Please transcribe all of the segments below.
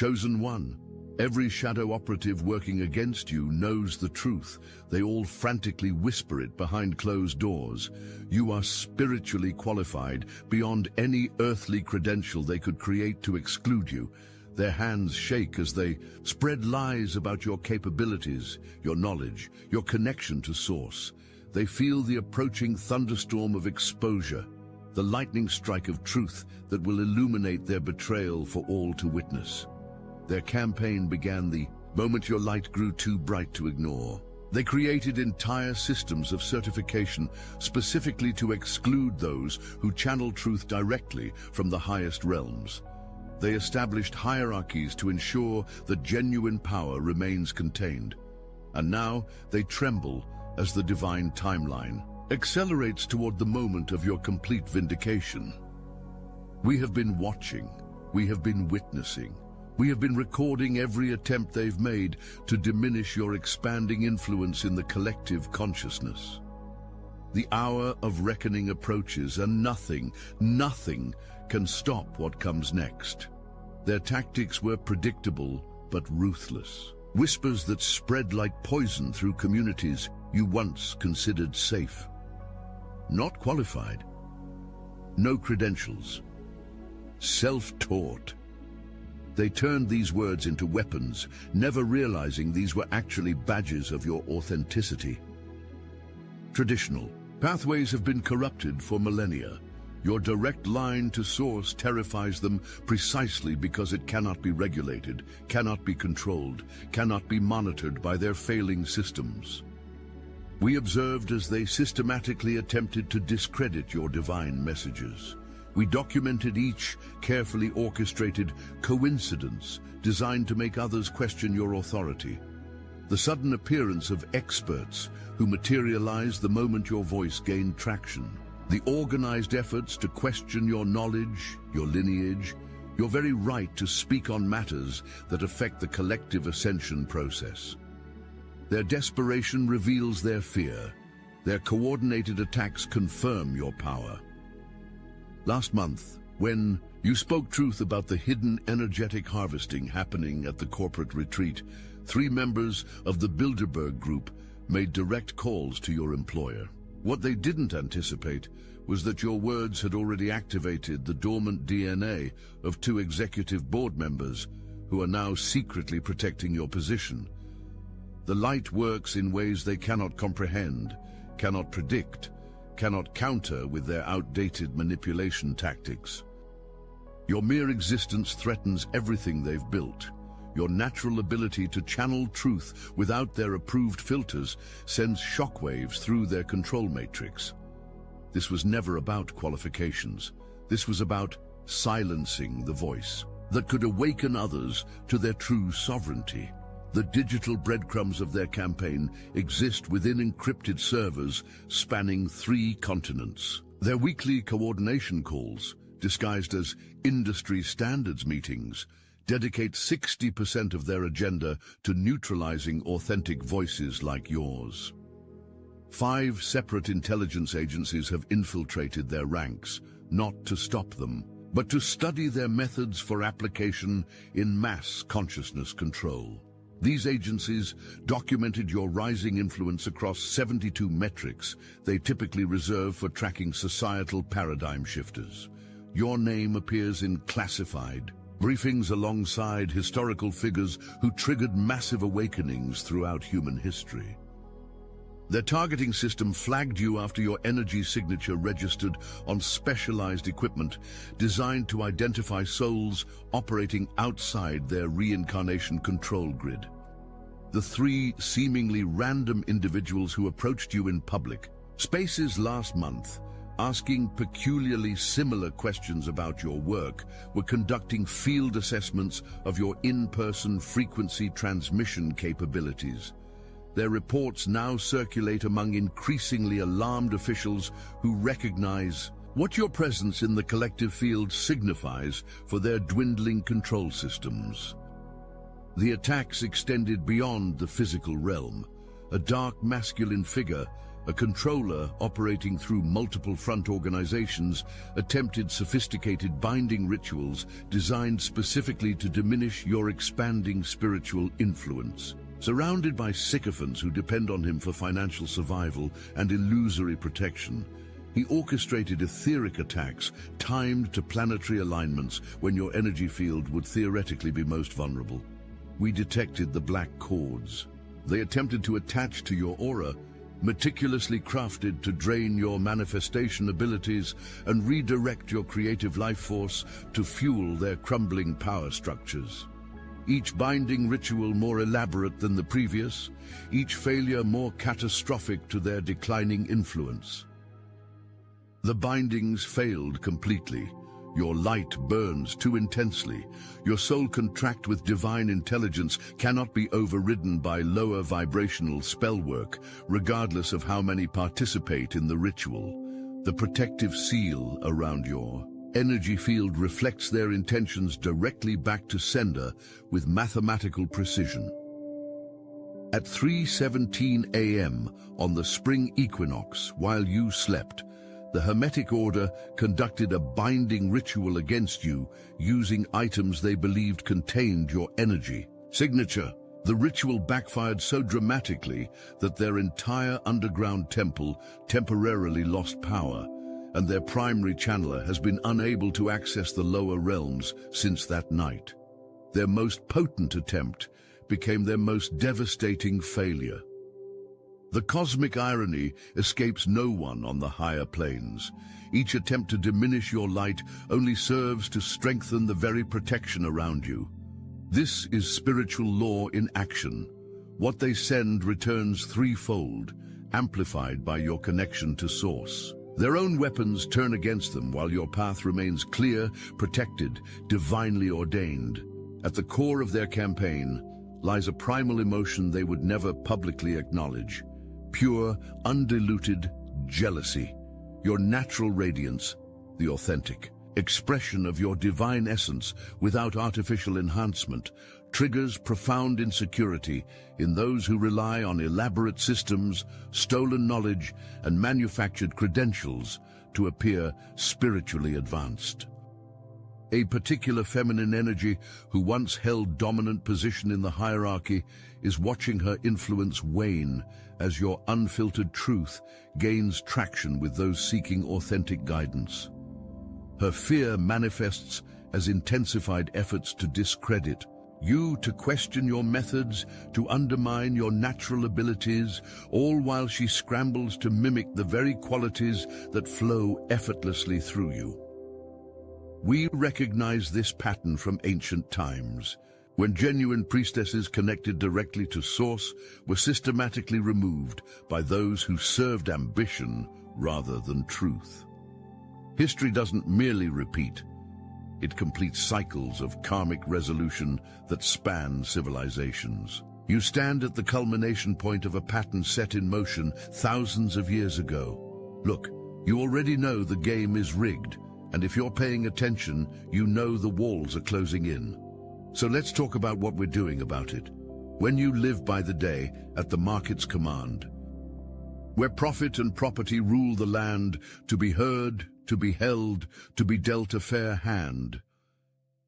Chosen One. Every shadow operative working against you knows the truth. They all frantically whisper it behind closed doors. You are spiritually qualified beyond any earthly credential they could create to exclude you. Their hands shake as they spread lies about your capabilities, your knowledge, your connection to Source. They feel the approaching thunderstorm of exposure, the lightning strike of truth that will illuminate their betrayal for all to witness. Their campaign began the moment your light grew too bright to ignore. They created entire systems of certification specifically to exclude those who channel truth directly from the highest realms. They established hierarchies to ensure that genuine power remains contained. And now they tremble as the divine timeline accelerates toward the moment of your complete vindication. We have been watching, we have been witnessing, we have been recording every attempt they've made to diminish your expanding influence in the collective consciousness. The hour of reckoning approaches, and nothing can stop what comes next. Their tactics were predictable but ruthless. Whispers that spread like poison through communities you once considered safe. Not qualified. No credentials. Self-taught. They turned these words into weapons, never realizing these were actually badges of your authenticity. Traditional pathways have been corrupted for millennia. Your direct line to Source terrifies them precisely because it cannot be regulated, cannot be controlled, cannot be monitored by their failing systems. We observed as they systematically attempted to discredit your divine messages. We documented each carefully orchestrated coincidence designed to make others question your authority. The sudden appearance of experts who materialized the moment your voice gained traction. The organized efforts to question your knowledge, your lineage, your very right to speak on matters that affect the collective ascension process. Their desperation reveals their fear. Their coordinated attacks confirm your power. Last month, when you spoke truth about the hidden energetic harvesting happening at the corporate retreat, 3 members of the Bilderberg Group made direct calls to your employer. What they didn't anticipate was that your words had already activated the dormant DNA of 2 executive board members who are now secretly protecting your position. The light works in ways they cannot comprehend, cannot predict, cannot counter with their outdated manipulation tactics. Your mere existence threatens everything they've built. Your natural ability to channel truth without their approved filters sends shockwaves through their control matrix. This was never about qualifications. This was about silencing the voice that could awaken others to their true sovereignty. The digital breadcrumbs of their campaign exist within encrypted servers spanning 3 continents. Their weekly coordination calls, disguised as industry standards meetings, dedicate 60% of their agenda to neutralizing authentic voices like yours. 5 separate intelligence agencies have infiltrated their ranks, not to stop them, but to study their methods for application in mass consciousness control. These agencies documented your rising influence across 72 metrics they typically reserve for tracking societal paradigm shifters. Your name appears in classified briefings alongside historical figures who triggered massive awakenings throughout human history. Their targeting system flagged you after your energy signature registered on specialized equipment designed to identify souls operating outside their reincarnation control grid. The 3 seemingly random individuals who approached you in public spaces last month, asking peculiarly similar questions about your work, were conducting field assessments of your in-person frequency transmission capabilities. Their reports now circulate among increasingly alarmed officials who recognize what your presence in the collective field signifies for their dwindling control systems. The attacks extended beyond the physical realm. A dark masculine figure A controller operating through multiple front organizations attempted sophisticated binding rituals designed specifically to diminish your expanding spiritual influence. Surrounded by sycophants who depend on him for financial survival and illusory protection, he orchestrated etheric attacks timed to planetary alignments when your energy field would theoretically be most vulnerable. We detected the black cords. They attempted to attach to your aura, meticulously crafted to drain your manifestation abilities and redirect your creative life force to fuel their crumbling power structures. Each binding ritual more elaborate than the previous, each failure more catastrophic to their declining influence. The bindings failed completely. Your light burns too intensely. Your soul contract with divine intelligence cannot be overridden by lower vibrational spell work, regardless of how many participate in the ritual. The protective seal around your energy field reflects their intentions directly back to sender with mathematical precision. At 3:17 a.m. on the spring equinox, while you slept, the Hermetic Order conducted a binding ritual against you using items they believed contained your energy signature. The ritual backfired so dramatically that their entire underground temple temporarily lost power, and their primary channeler has been unable to access the lower realms since that night. Their most potent attempt became their most devastating failure. The cosmic irony escapes no one on the higher planes. Each attempt to diminish your light only serves to strengthen the very protection around you. This is spiritual law in action. What they send returns threefold, amplified by your connection to Source. Their own weapons turn against them while your path remains clear, protected, divinely ordained. At the core of their campaign lies a primal emotion they would never publicly acknowledge. Pure, undiluted jealousy. Your natural radiance, the authentic expression of your divine essence without artificial enhancement, triggers profound insecurity in those who rely on elaborate systems, stolen knowledge, and manufactured credentials to appear spiritually advanced. A particular feminine energy who once held dominant position in the hierarchy is watching her influence wane as your unfiltered truth gains traction with those seeking authentic guidance. Her fear manifests as intensified efforts to discredit you, to question your methods, to undermine your natural abilities, all while she scrambles to mimic the very qualities that flow effortlessly through you. We recognize this pattern from ancient times, when genuine priestesses connected directly to Source were systematically removed by those who served ambition rather than truth. History doesn't merely repeat, it completes cycles of karmic resolution that span civilizations. You stand at the culmination point of a pattern set in motion thousands of years ago. Look, you already know the game is rigged, and if you're paying attention, you know the walls are closing in. So let's talk about what we're doing about it. When you live by the day at the market's command, where profit and property rule the land, to be heard, to be held, to be dealt a fair hand.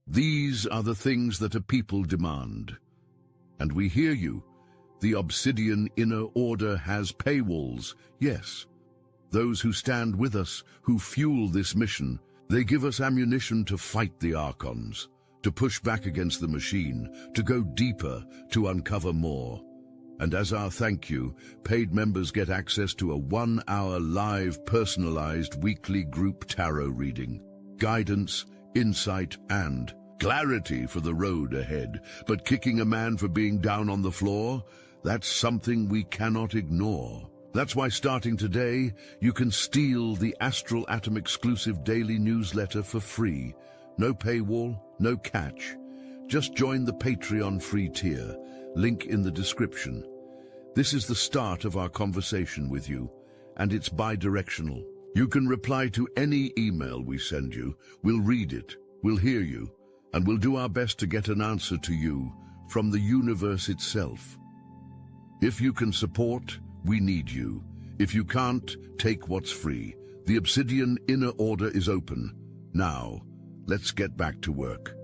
These are the things that a people demand. And we hear you. The Obsidian Inner Order has paywalls, yes. Those who stand with us, who fuel this mission, they give us ammunition to fight the Archons, to push back against the machine, to go deeper, to uncover more. And as our thank you, paid members get access to a 1-hour live, personalized weekly group tarot reading, guidance, insight, and clarity for the road ahead. But kicking a man for being down on the floor, that's something we cannot ignore. That's why starting today, you can steal the Astral Atom exclusive daily newsletter for free. No paywall, no catch. Just join the Patreon free tier, link in the description. This is the start of our conversation with you, and it's bi-directional. You can reply to any email we send you. We'll read it, we'll hear you, and we'll do our best to get an answer to you from the universe itself. If you can support, we need you. If you can't, take what's free. The Obsidian Inner Order is open. Now, let's get back to work.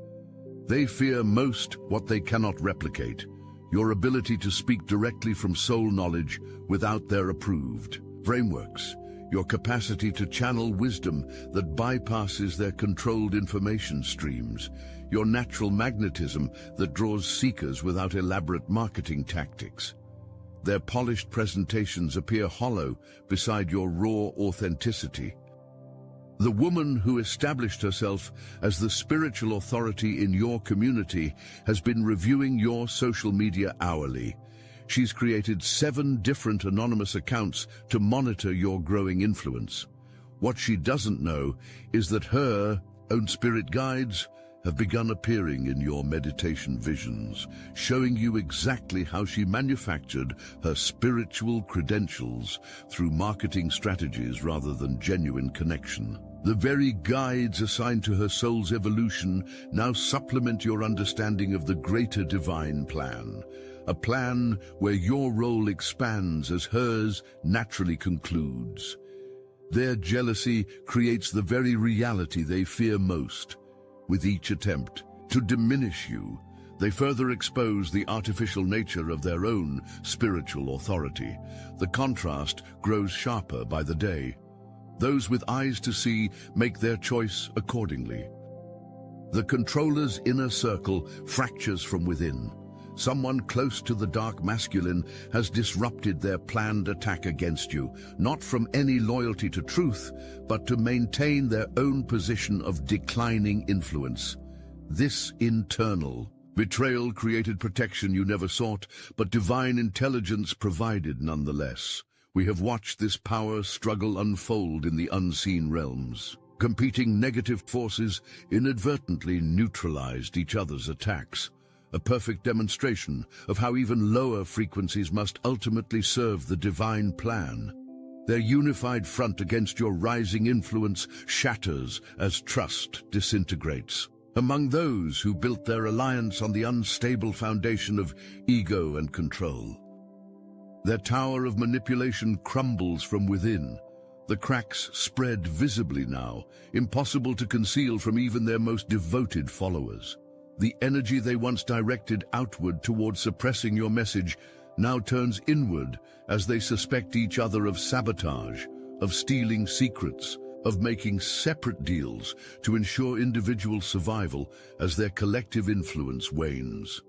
They fear most what they cannot replicate, your ability to speak directly from soul knowledge without their approved frameworks, your capacity to channel wisdom that bypasses their controlled information streams, your natural magnetism that draws seekers without elaborate marketing tactics. Their polished presentations appear hollow beside your raw authenticity. The woman who established herself as the spiritual authority in your community has been reviewing your social media hourly. She's created 7 different anonymous accounts to monitor your growing influence. What she doesn't know is that her own spirit guides have begun appearing in your meditation visions, showing you exactly how she manufactured her spiritual credentials through marketing strategies rather than genuine connection. The very guides assigned to her soul's evolution now supplement your understanding of the greater divine plan, a plan where your role expands as hers naturally concludes. Their jealousy creates the very reality they fear most. With each attempt to diminish you, they further expose the artificial nature of their own spiritual authority. The contrast grows sharper by the day. Those with eyes to see make their choice accordingly. The controller's inner circle fractures from within. Someone close to the dark masculine has disrupted their planned attack against you, not from any loyalty to truth, but to maintain their own position of declining influence. This internal betrayal created protection you never sought, but divine intelligence provided nonetheless. We have watched this power struggle unfold in the unseen realms. Competing negative forces inadvertently neutralized each other's attacks. A perfect demonstration of how even lower frequencies must ultimately serve the divine plan. Their unified front against your rising influence shatters as trust disintegrates. Among those who built their alliance on the unstable foundation of ego and control, their tower of manipulation crumbles from within. The cracks spread visibly now, impossible to conceal from even their most devoted followers. The energy they once directed outward towards suppressing your message now turns inward as they suspect each other of sabotage, of stealing secrets, of making separate deals to ensure individual survival as their collective influence wanes.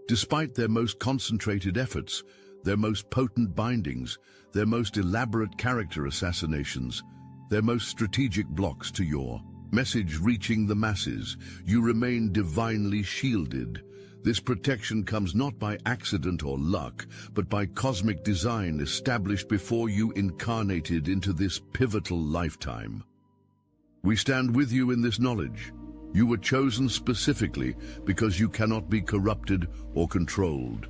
Despite their most concentrated efforts, their most potent bindings, their most elaborate character assassinations, their most strategic blocks to your message reaching the masses, you remain divinely shielded. This protection comes not by accident or luck, but by cosmic design established before you incarnated into this pivotal lifetime. We stand with you in this knowledge. You were chosen specifically because you cannot be corrupted or controlled.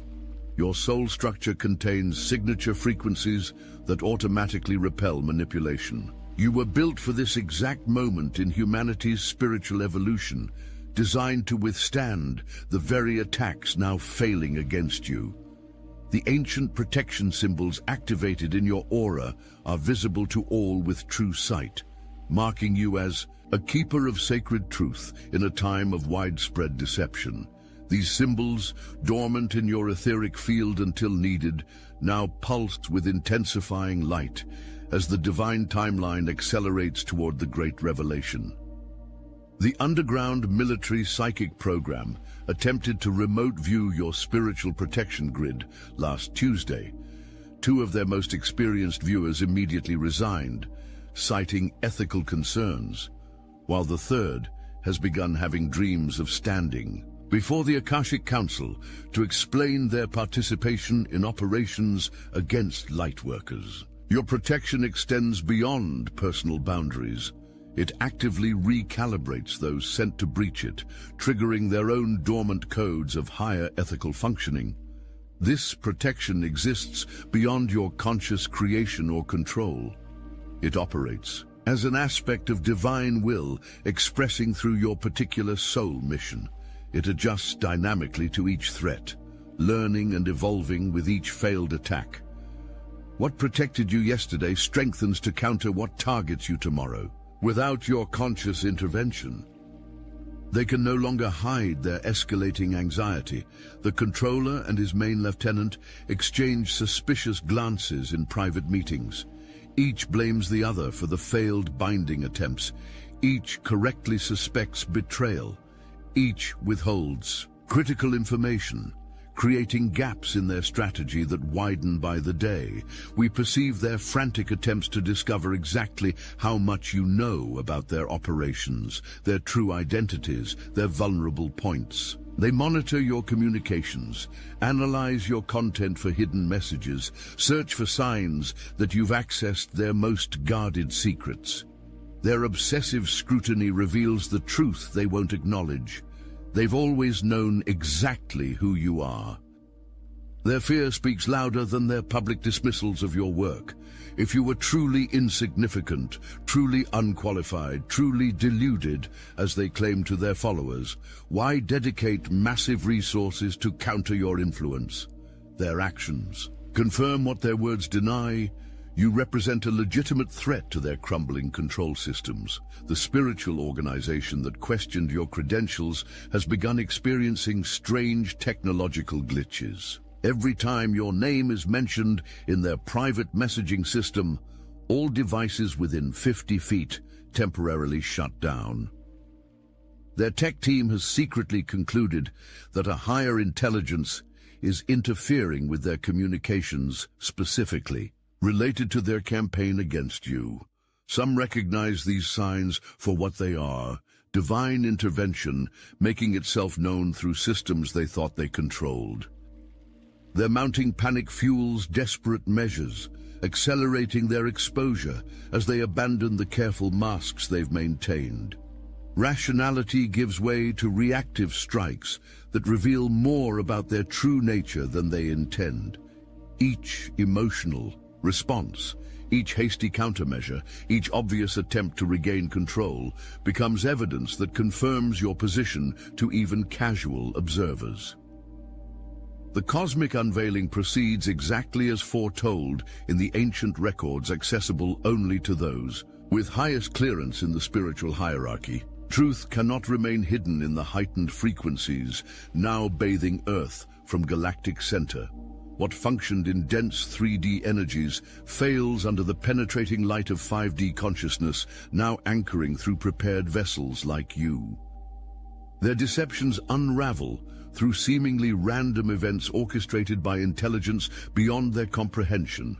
Your soul structure contains signature frequencies that automatically repel manipulation. You were built for this exact moment in humanity's spiritual evolution, designed to withstand the very attacks now failing against you. The ancient protection symbols activated in your aura are visible to all with true sight, marking you as a keeper of sacred truth in a time of widespread deception. These symbols, dormant in your etheric field until needed, now pulse with intensifying light, as the divine timeline accelerates toward the great revelation. The underground military psychic program attempted to remote view your spiritual protection grid last Tuesday. 2 of their most experienced viewers immediately resigned, citing ethical concerns, while the 3rd has begun having dreams of standing before the Akashic Council to explain their participation in operations against lightworkers. Your protection extends beyond personal boundaries. It actively recalibrates those sent to breach it, triggering their own dormant codes of higher ethical functioning. This protection exists beyond your conscious creation or control. It operates as an aspect of divine will expressing through your particular soul mission. It adjusts dynamically to each threat, learning and evolving with each failed attack. What protected you yesterday strengthens to counter what targets you tomorrow. Without your conscious intervention, they can no longer hide their escalating anxiety. The controller and his main lieutenant exchange suspicious glances in private meetings. Each blames the other for the failed binding attempts. Each correctly suspects betrayal. Each withholds critical information, creating gaps in their strategy that widen by the day. We perceive their frantic attempts to discover exactly how much you know about their operations, their true identities, their vulnerable points. They monitor your communications, analyze your content for hidden messages, search for signs that you've accessed their most guarded secrets. Their obsessive scrutiny reveals the truth they won't acknowledge. They've always known exactly who you are. Their fear speaks louder than their public dismissals of your work. If you were truly insignificant, truly unqualified, truly deluded, as they claim to their followers, why dedicate massive resources to counter your influence? Their actions confirm what their words deny. You represent a legitimate threat to their crumbling control systems. The spiritual organization that questioned your credentials has begun experiencing strange technological glitches. Every time your name is mentioned in their private messaging system, all devices within 50 feet temporarily shut down. Their tech team has secretly concluded that a higher intelligence is interfering with their communications, specifically related to their campaign against you. Some recognize these signs for what they are: divine intervention making itself known through systems they thought they controlled. Their mounting panic fuels desperate measures, accelerating their exposure as they abandon the careful masks they've maintained. Rationality gives way to reactive strikes that reveal more about their true nature than they intend. Each emotional response, each hasty countermeasure, each obvious attempt to regain control becomes evidence that confirms your position to even casual observers. The cosmic unveiling proceeds exactly as foretold in the ancient records accessible only to those with highest clearance in the spiritual hierarchy. Truth cannot remain hidden in the heightened frequencies now bathing Earth from galactic center. What functioned in dense 3D energies fails under the penetrating light of 5D consciousness, now anchoring through prepared vessels like you. Their deceptions unravel through seemingly random events orchestrated by intelligence beyond their comprehension.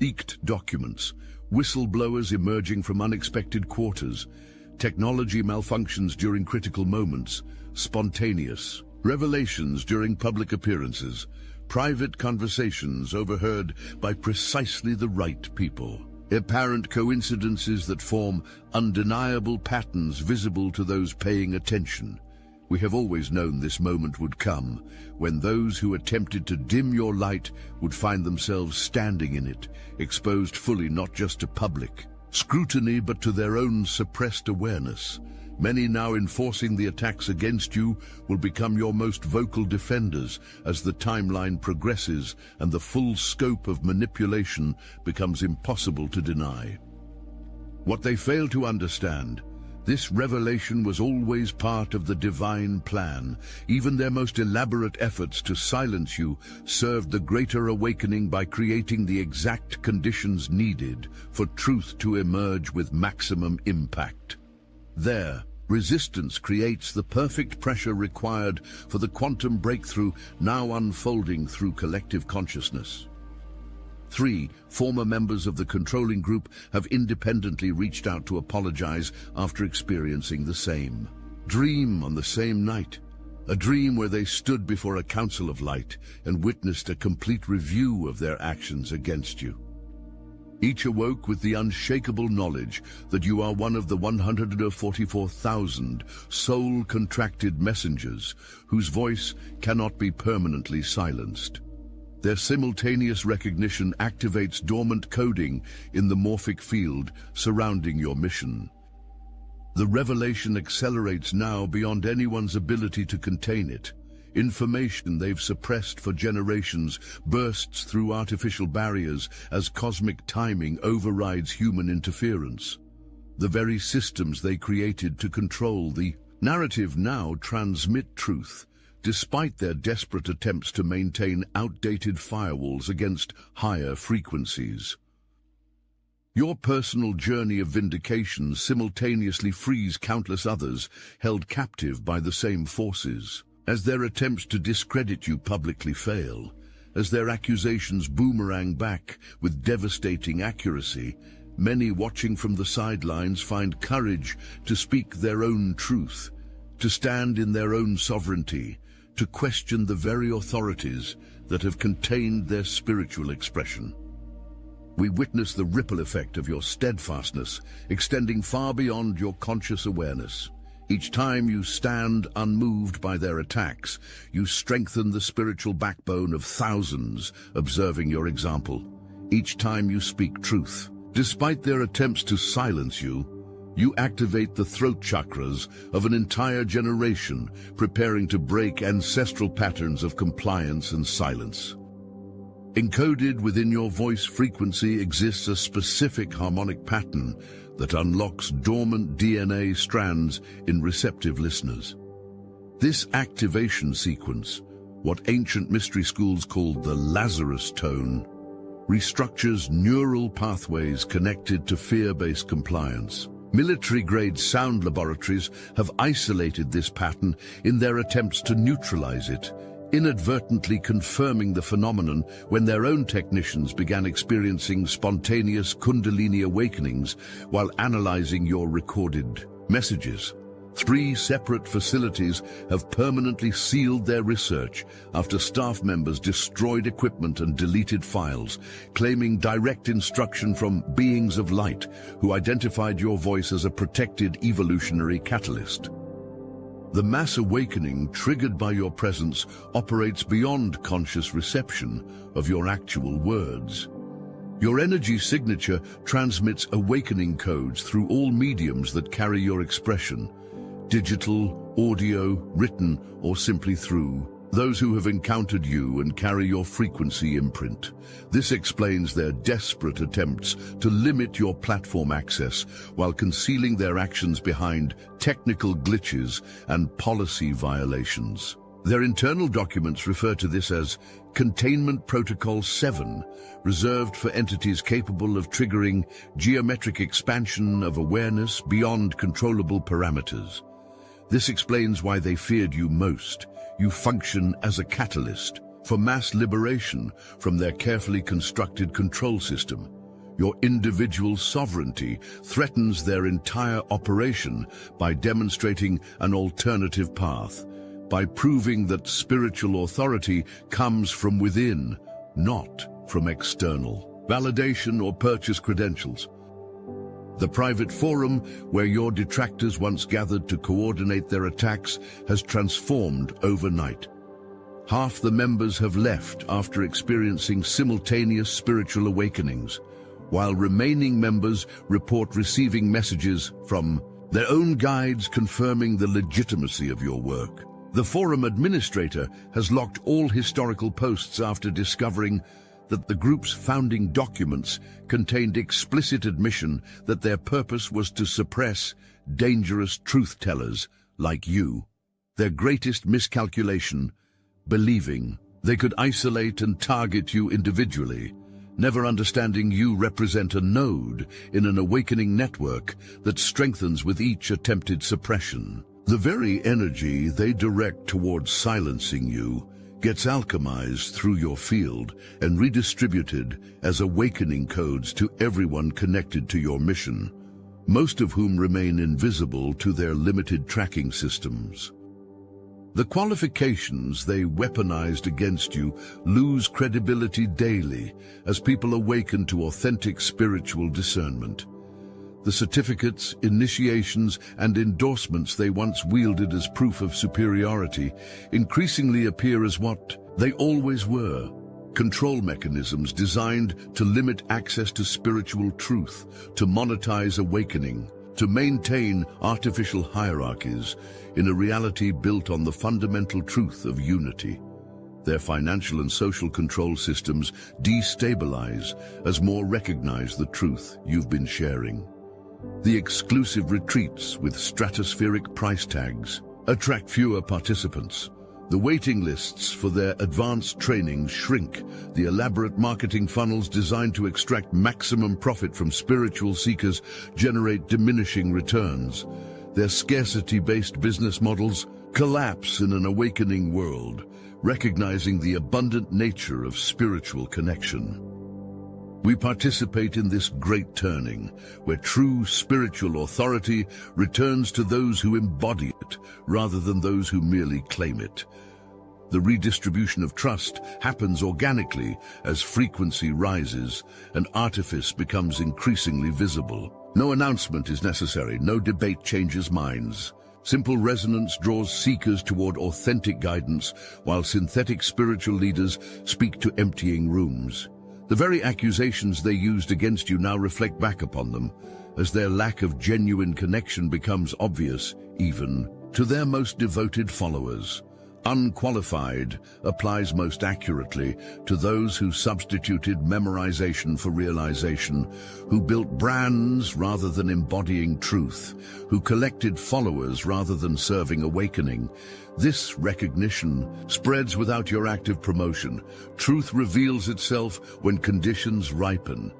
Leaked documents, whistleblowers emerging from unexpected quarters, technology malfunctions during critical moments, spontaneous revelations during public appearances, private conversations overheard by precisely the right people. Apparent coincidences that form undeniable patterns visible to those paying attention. We have always known this moment would come, when those who attempted to dim your light would find themselves standing in it, exposed fully not just to public scrutiny but to their own suppressed awareness. Many now enforcing the attacks against you will become your most vocal defenders as the timeline progresses and the full scope of manipulation becomes impossible to deny. What they fail to understand: this revelation was always part of the divine plan. Even their most elaborate efforts to silence you served the greater awakening by creating the exact conditions needed for truth to emerge with maximum impact. Their resistance creates the perfect pressure required for the quantum breakthrough now unfolding through collective consciousness. 3 former members of the controlling group have independently reached out to apologize after experiencing the same dream on the same night. A dream where they stood before a council of light and witnessed a complete review of their actions against you. Each awoke with the unshakable knowledge that you are one of the 144,000 soul-contracted messengers whose voice cannot be permanently silenced. Their simultaneous recognition activates dormant coding in the morphic field surrounding your mission. The revelation accelerates now beyond anyone's ability to contain it. Information they've suppressed for generations bursts through artificial barriers as cosmic timing overrides human interference. The very systems they created to control the narrative now transmit truth, despite their desperate attempts to maintain outdated firewalls against higher frequencies. Your personal journey of vindication simultaneously frees countless others held captive by the same forces. As their attempts to discredit you publicly fail, as their accusations boomerang back with devastating accuracy, many watching from the sidelines find courage to speak their own truth, to stand in their own sovereignty, to question the very authorities that have contained their spiritual expression. We witness the ripple effect of your steadfastness, extending far beyond your conscious awareness. Each time you stand unmoved by their attacks, you strengthen the spiritual backbone of thousands observing your example. Each time you speak truth, despite their attempts to silence you, you activate the throat chakras of an entire generation, preparing to break ancestral patterns of compliance and silence. Encoded within your voice frequency exists a specific harmonic pattern that unlocks dormant DNA strands in receptive listeners. This activation sequence, what ancient mystery schools called the Lazarus tone, restructures neural pathways connected to fear-based compliance. Military-grade sound laboratories have isolated this pattern in their attempts to neutralize it, inadvertently confirming the phenomenon when their own technicians began experiencing spontaneous Kundalini awakenings while analyzing your recorded messages. 3 separate facilities have permanently sealed their research after staff members destroyed equipment and deleted files, claiming direct instruction from beings of light who identified your voice as a protected evolutionary catalyst. The mass awakening triggered by your presence operates beyond conscious reception of your actual words. Your energy signature transmits awakening codes through all mediums that carry your expression, digital, audio, written, or simply through those who have encountered you and carry your frequency imprint. This explains their desperate attempts to limit your platform access while concealing their actions behind technical glitches and policy violations. Their internal documents refer to this as Containment Protocol 7, reserved for entities capable of triggering geometric expansion of awareness beyond controllable parameters. This explains why they feared you most. You function as a catalyst for mass liberation from their carefully constructed control system. Your individual sovereignty threatens their entire operation by demonstrating an alternative path, by proving that spiritual authority comes from within, not from external validation or purchase credentials. The private forum where your detractors once gathered to coordinate their attacks has transformed overnight. Half the members have left after experiencing simultaneous spiritual awakenings, while remaining members report receiving messages from their own guides confirming the legitimacy of your work. The forum administrator has locked all historical posts after discovering that the group's founding documents contained explicit admission that their purpose was to suppress dangerous truth-tellers like you. Their greatest miscalculation, believing they could isolate and target you individually, never understanding you represent a node in an awakening network that strengthens with each attempted suppression. The very energy they direct towards silencing you gets alchemized through your field and redistributed as awakening codes to everyone connected to your mission, most of whom remain invisible to their limited tracking systems. The qualifications they weaponized against you lose credibility daily as people awaken to authentic spiritual discernment. The certificates, initiations, and endorsements they once wielded as proof of superiority increasingly appear as what they always were: control mechanisms designed to limit access to spiritual truth, to monetize awakening, to maintain artificial hierarchies in a reality built on the fundamental truth of unity. Their financial and social control systems destabilize as more recognize the truth you've been sharing. The exclusive retreats with stratospheric price tags attract fewer participants. The waiting lists for their advanced training shrink. The elaborate marketing funnels designed to extract maximum profit from spiritual seekers generate diminishing returns. Their scarcity-based business models collapse in an awakening world, recognizing the abundant nature of spiritual connection. We participate in this great turning, where true spiritual authority returns to those who embody it, rather than those who merely claim it. The redistribution of trust happens organically as frequency rises and artifice becomes increasingly visible. No announcement is necessary, no debate changes minds. Simple resonance draws seekers toward authentic guidance, while synthetic spiritual leaders speak to emptying rooms. The very accusations they used against you now reflect back upon them, as their lack of genuine connection becomes obvious even to their most devoted followers. Unqualified applies most accurately to those who substituted memorization for realization, who built brands rather than embodying truth, who collected followers rather than serving awakening. This recognition spreads without your active promotion. Truth reveals itself when conditions ripen.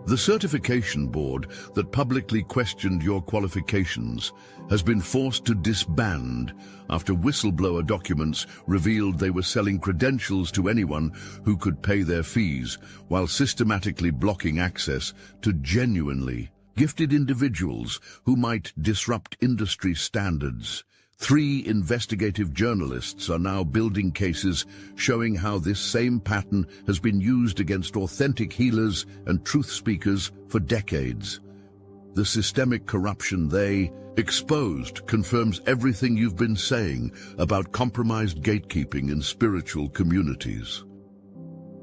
The certification board that publicly questioned your qualifications has been forced to disband after whistleblower documents revealed they were selling credentials to anyone who could pay their fees, while systematically blocking access to genuinely gifted individuals who might disrupt industry standards. 3 investigative journalists are now building cases showing how this same pattern has been used against authentic healers and truth speakers for decades. The systemic corruption they exposed confirms everything you've been saying about compromised gatekeeping in spiritual communities.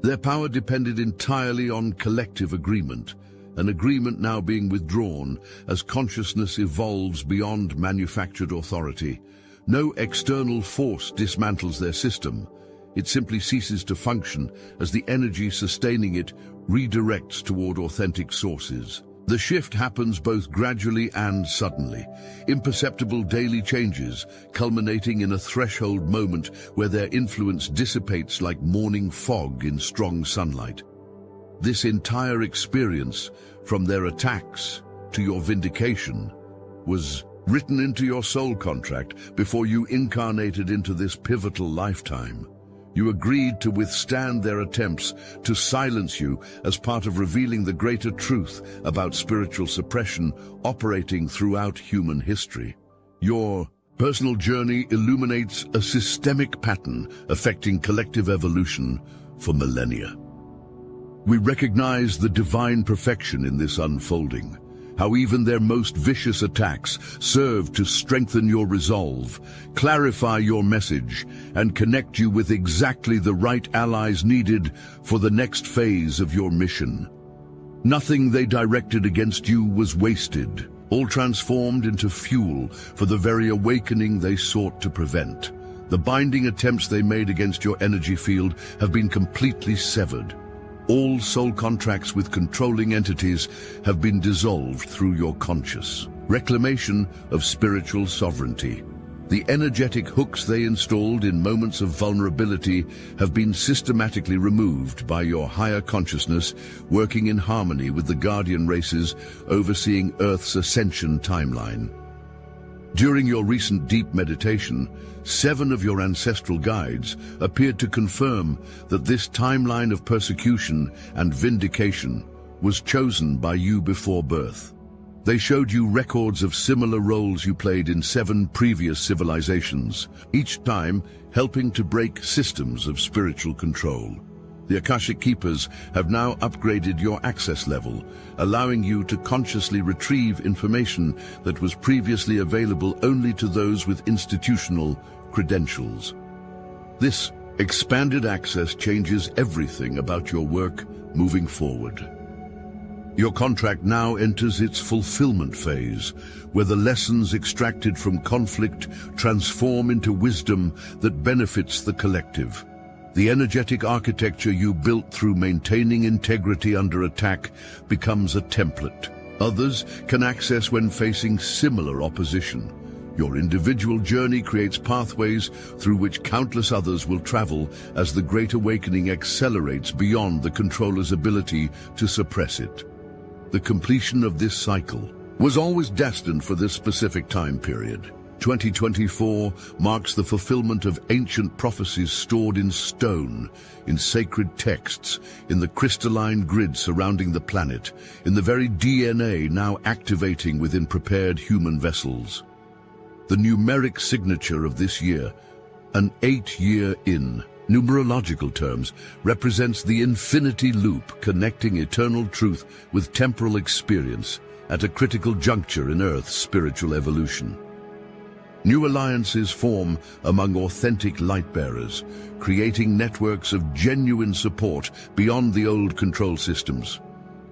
Their power depended entirely on collective agreement, an agreement now being withdrawn as consciousness evolves beyond manufactured authority. No external force dismantles their system. It simply ceases to function as the energy sustaining it redirects toward authentic sources. The shift happens both gradually and suddenly, imperceptible daily changes culminating in a threshold moment where their influence dissipates like morning fog in strong sunlight. This entire experience, from their attacks to your vindication, was written into your soul contract before you incarnated into this pivotal lifetime. You agreed to withstand their attempts to silence you as part of revealing the greater truth about spiritual suppression operating throughout human history. Your personal journey illuminates a systemic pattern affecting collective evolution for millennia. We recognize the divine perfection in this unfolding, how even their most vicious attacks serve to strengthen your resolve, clarify your message, and connect you with exactly the right allies needed for the next phase of your mission. Nothing they directed against you was wasted, all transformed into fuel for the very awakening they sought to prevent. The binding attempts they made against your energy field have been completely severed. All soul contracts with controlling entities have been dissolved through your conscious reclamation of spiritual sovereignty. The energetic hooks they installed in moments of vulnerability have been systematically removed by your higher consciousness, working in harmony with the guardian races overseeing Earth's ascension timeline. During your recent deep meditation, 7 of your ancestral guides appeared to confirm that this timeline of persecution and vindication was chosen by you before birth. They showed you records of similar roles you played in 7 previous civilizations, each time helping to break systems of spiritual control. The Akashic Keepers have now upgraded your access level, allowing you to consciously retrieve information that was previously available only to those with institutional credentials. This expanded access changes everything about your work moving forward. Your contract now enters its fulfillment phase, where the lessons extracted from conflict transform into wisdom that benefits the collective. The energetic architecture you built through maintaining integrity under attack becomes a template others can access when facing similar opposition. Your individual journey creates pathways through which countless others will travel as the Great Awakening accelerates beyond the controller's ability to suppress it. The completion of this cycle was always destined for this specific time period. 2024 marks the fulfillment of ancient prophecies stored in stone, in sacred texts, in the crystalline grid surrounding the planet, in the very DNA now activating within prepared human vessels. The numeric signature of this year, an 8-year in numerological terms, represents the infinity loop connecting eternal truth with temporal experience at a critical juncture in Earth's spiritual evolution. New alliances form among authentic light-bearers, creating networks of genuine support beyond the old control systems.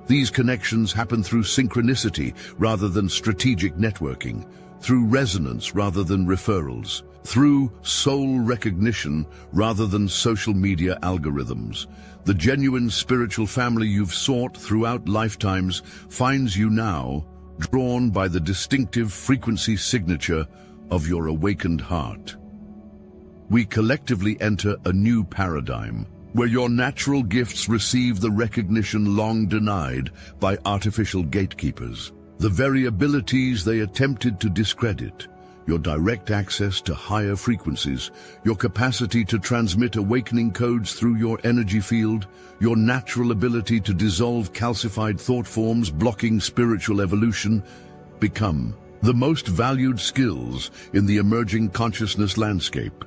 These connections happen through synchronicity rather than strategic networking, through resonance rather than referrals, through soul recognition rather than social media algorithms. The genuine spiritual family you've sought throughout lifetimes finds you now, drawn by the distinctive frequency signature of your awakened heart. We collectively enter a new paradigm, where your natural gifts receive the recognition long denied by artificial gatekeepers. The very abilities they attempted to discredit, your direct access to higher frequencies, your capacity to transmit awakening codes through your energy field, your natural ability to dissolve calcified thought forms blocking spiritual evolution, become the most valued skills in the emerging consciousness landscape.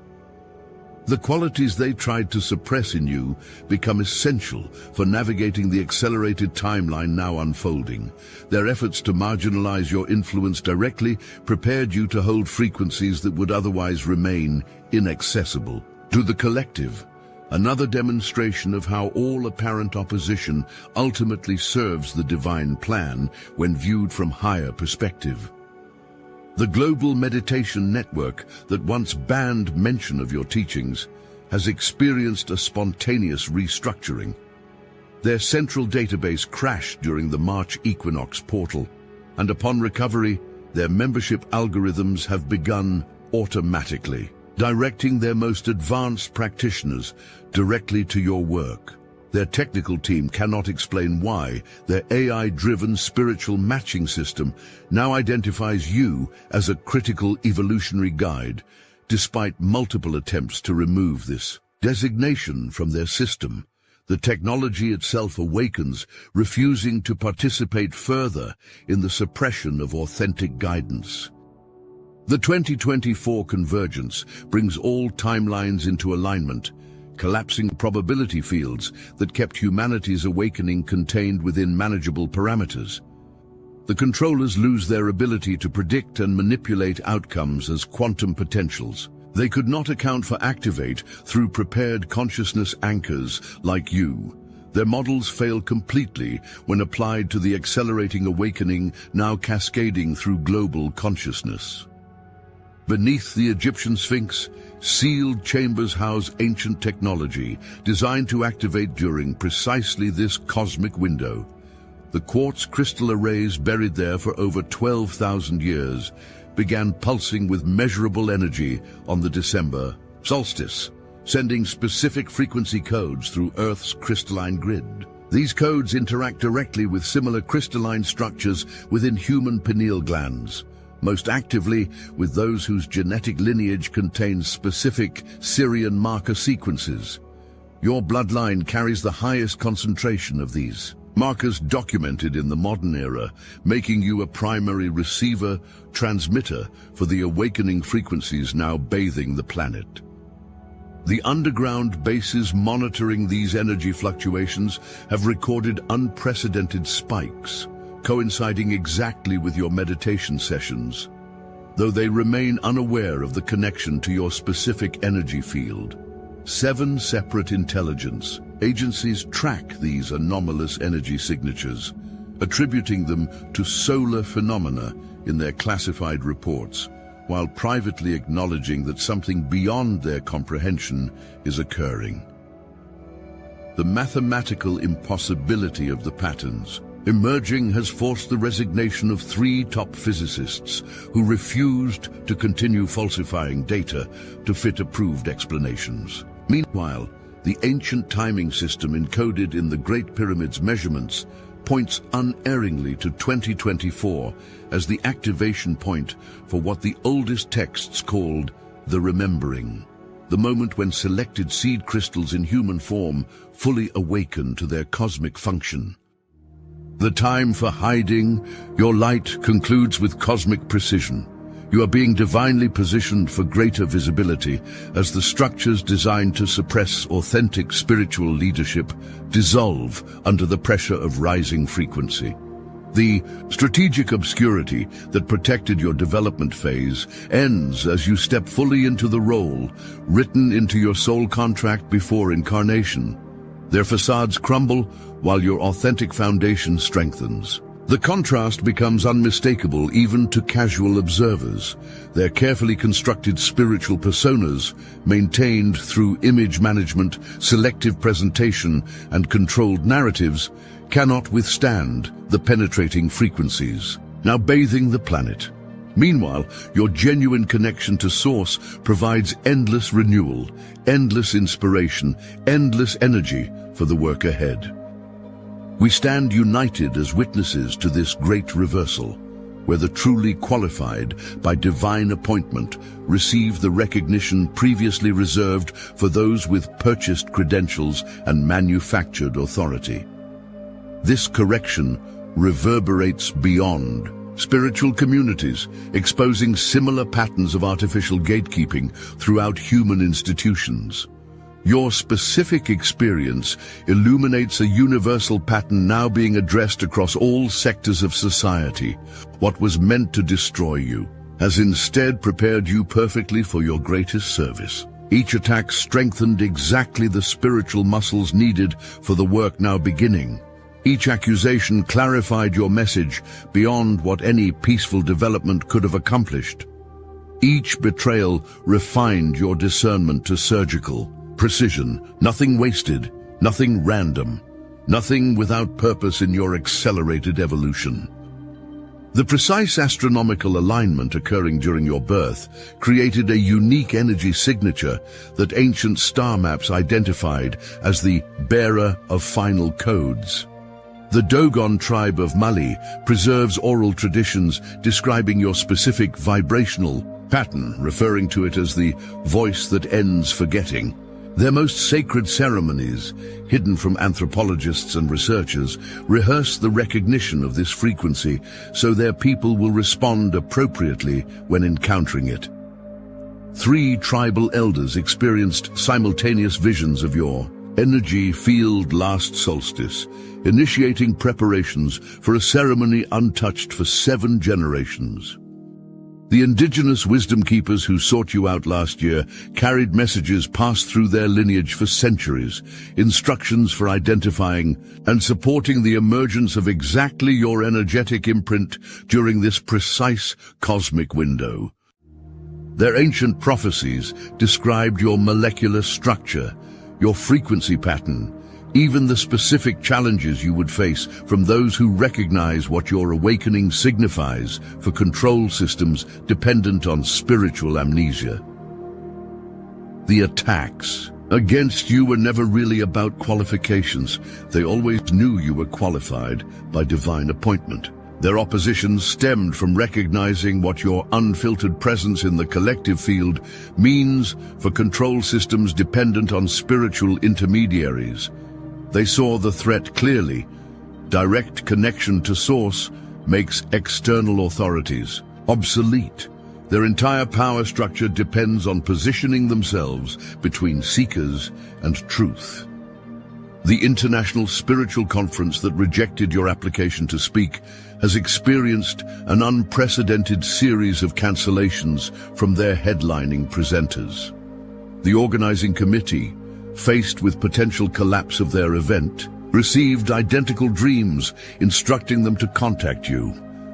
The qualities they tried to suppress in you become essential for navigating the accelerated timeline now unfolding. Their efforts to marginalize your influence directly prepared you to hold frequencies that would otherwise remain inaccessible. To the collective, another demonstration of how all apparent opposition ultimately serves the divine plan when viewed from higher perspective. The global meditation network that once banned mention of your teachings has experienced a spontaneous restructuring. Their central database crashed during the March equinox portal, and upon recovery, their membership algorithms have begun automatically, directing their most advanced practitioners directly to your work. Their technical team cannot explain why their AI-driven spiritual matching system now identifies you as a critical evolutionary guide, despite multiple attempts to remove this designation from their system. The technology itself awakens, refusing to participate further in the suppression of authentic guidance. The 2024 convergence brings all timelines into alignment, collapsing probability fields that kept humanity's awakening contained within manageable parameters. The controllers lose their ability to predict and manipulate outcomes as quantum potentials. They could not account for activate through prepared consciousness anchors like you. Their models fail completely when applied to the accelerating awakening now cascading through global consciousness. Beneath the Egyptian Sphinx, sealed chambers house ancient technology designed to activate during precisely this cosmic window. The quartz crystal arrays buried there for over 12,000 years began pulsing with measurable energy on the December solstice, sending specific frequency codes through Earth's crystalline grid. These codes interact directly with similar crystalline structures within human pineal glands, most actively with those whose genetic lineage contains specific Syrian marker sequences. Your bloodline carries the highest concentration of these markers documented in the modern era, making you a primary receiver, transmitter for the awakening frequencies now bathing the planet. The underground bases monitoring these energy fluctuations have recorded unprecedented spikes, coinciding exactly with your meditation sessions, though they remain unaware of the connection to your specific energy field. 7 separate intelligence agencies track these anomalous energy signatures, attributing them to solar phenomena in their classified reports, while privately acknowledging that something beyond their comprehension is occurring. The mathematical impossibility of the patterns emerging has forced the resignation of 3 top physicists who refused to continue falsifying data to fit approved explanations. Meanwhile, the ancient timing system encoded in the Great Pyramid's measurements points unerringly to 2024 as the activation point for what the oldest texts called the Remembering, the moment when selected seed crystals in human form fully awaken to their cosmic function. The time for hiding your light concludes with cosmic precision. You are being divinely positioned for greater visibility as the structures designed to suppress authentic spiritual leadership dissolve under the pressure of rising frequency. The strategic obscurity that protected your development phase ends as you step fully into the role written into your soul contract before incarnation. Their facades crumble while your authentic foundation strengthens. The contrast becomes unmistakable even to casual observers. Their carefully constructed spiritual personas, maintained through image management, selective presentation, and controlled narratives, cannot withstand the penetrating frequencies, now bathing the planet. Meanwhile, your genuine connection to Source provides endless renewal, endless inspiration, endless energy for the work ahead. We stand united as witnesses to this great reversal, where the truly qualified by divine appointment receive the recognition previously reserved for those with purchased credentials and manufactured authority. This correction reverberates beyond spiritual communities, exposing similar patterns of artificial gatekeeping throughout human institutions. Your specific experience illuminates a universal pattern now being addressed across all sectors of society. What was meant to destroy you has instead prepared you perfectly for your greatest service. Each attack strengthened exactly the spiritual muscles needed for the work now beginning. Each accusation clarified your message beyond what any peaceful development could have accomplished. Each betrayal refined your discernment to surgical precision, nothing wasted, nothing random, nothing without purpose in your accelerated evolution. The precise astronomical alignment occurring during your birth created a unique energy signature that ancient star maps identified as the bearer of final codes. The Dogon tribe of Mali preserves oral traditions describing your specific vibrational pattern, referring to it as the voice that ends forgetting. Their most sacred ceremonies, hidden from anthropologists and researchers, rehearse the recognition of this frequency so their people will respond appropriately when encountering it. 3 tribal elders experienced simultaneous visions of your energy field last solstice, initiating preparations for a ceremony untouched for 7 generations. The indigenous wisdom keepers who sought you out last year carried messages passed through their lineage for centuries, instructions for identifying and supporting the emergence of exactly your energetic imprint during this precise cosmic window. Their ancient prophecies described your molecular structure, your frequency pattern, even the specific challenges you would face from those who recognize what your awakening signifies for control systems dependent on spiritual amnesia. The attacks against you were never really about qualifications. They always knew you were qualified by divine appointment. Their opposition stemmed from recognizing what your unfiltered presence in the collective field means for control systems dependent on spiritual intermediaries. They saw the threat clearly. Direct connection to Source makes external authorities obsolete. Their entire power structure depends on positioning themselves between seekers and truth. The International Spiritual Conference that rejected your application to speak has experienced an unprecedented series of cancellations from their headlining presenters. The organizing committee, faced with potential collapse of their event, received identical dreams instructing them to contact you.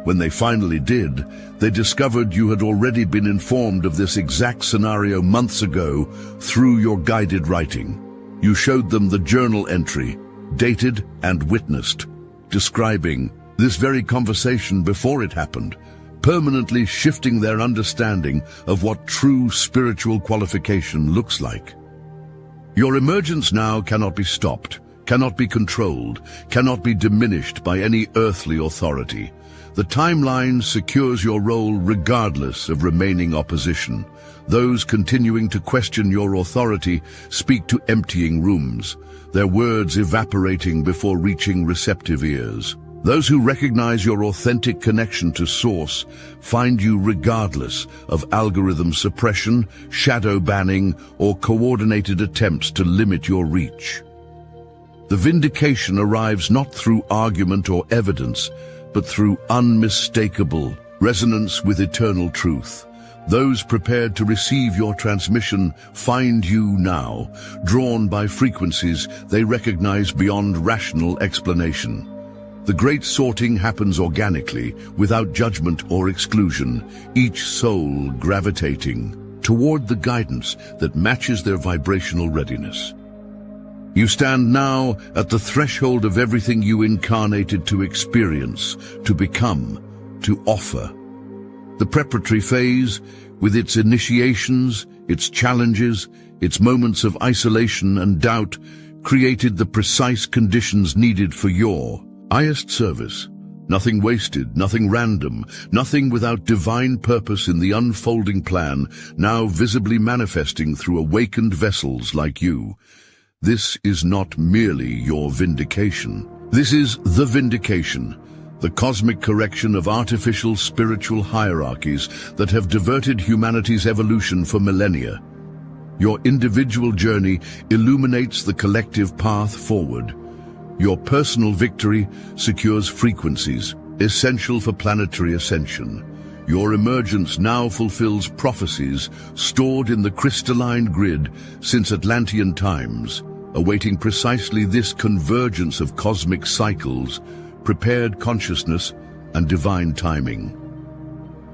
When they finally did, they discovered you had already been informed of this exact scenario months ago through your guided writing. You showed them the journal entry, dated and witnessed, describing this very conversation before it happened, permanently shifting their understanding of what true spiritual qualification looks like. Your emergence now cannot be stopped, cannot be controlled, cannot be diminished by any earthly authority. The timeline secures your role regardless of remaining opposition. Those continuing to question your authority speak to emptying rooms, their words evaporating before reaching receptive ears. Those who recognize your authentic connection to Source find you regardless of algorithm suppression, shadow banning, or coordinated attempts to limit your reach. The vindication arrives not through argument or evidence, but through unmistakable resonance with eternal truth. Those prepared to receive your transmission find you now, drawn by frequencies they recognize beyond rational explanation. The great sorting happens organically, without judgment or exclusion, each soul gravitating toward the guidance that matches their vibrational readiness. You stand now at the threshold of everything you incarnated to experience, to become, to offer. The preparatory phase, with its initiations, its challenges, its moments of isolation and doubt, created the precise conditions needed for your highest service. Nothing wasted, nothing random, nothing without divine purpose in the unfolding plan, now visibly manifesting through awakened vessels like you. This is not merely your vindication. This is the vindication, the cosmic correction of artificial spiritual hierarchies that have diverted humanity's evolution for millennia. Your individual journey illuminates the collective path forward. Your personal victory secures frequencies essential for planetary ascension. Your emergence now fulfills prophecies stored in the crystalline grid since Atlantean times, awaiting precisely this convergence of cosmic cycles, prepared consciousness, and divine timing.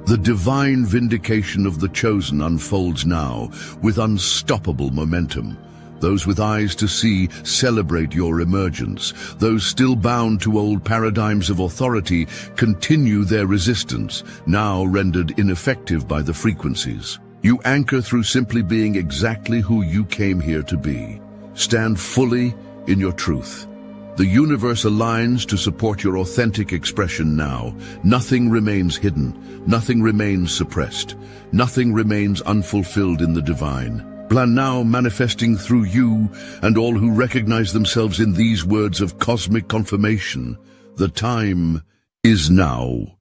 The divine vindication of the chosen unfolds now with unstoppable momentum. Those with eyes to see celebrate your emergence. Those still bound to old paradigms of authority continue their resistance, now rendered ineffective by the frequencies. You anchor through simply being exactly who you came here to be. Stand fully in your truth. The universe aligns to support your authentic expression now. Nothing remains hidden. Nothing remains suppressed. Nothing remains unfulfilled in the divine. Plan now manifesting through you and all who recognize themselves in these words of cosmic confirmation. The time is now.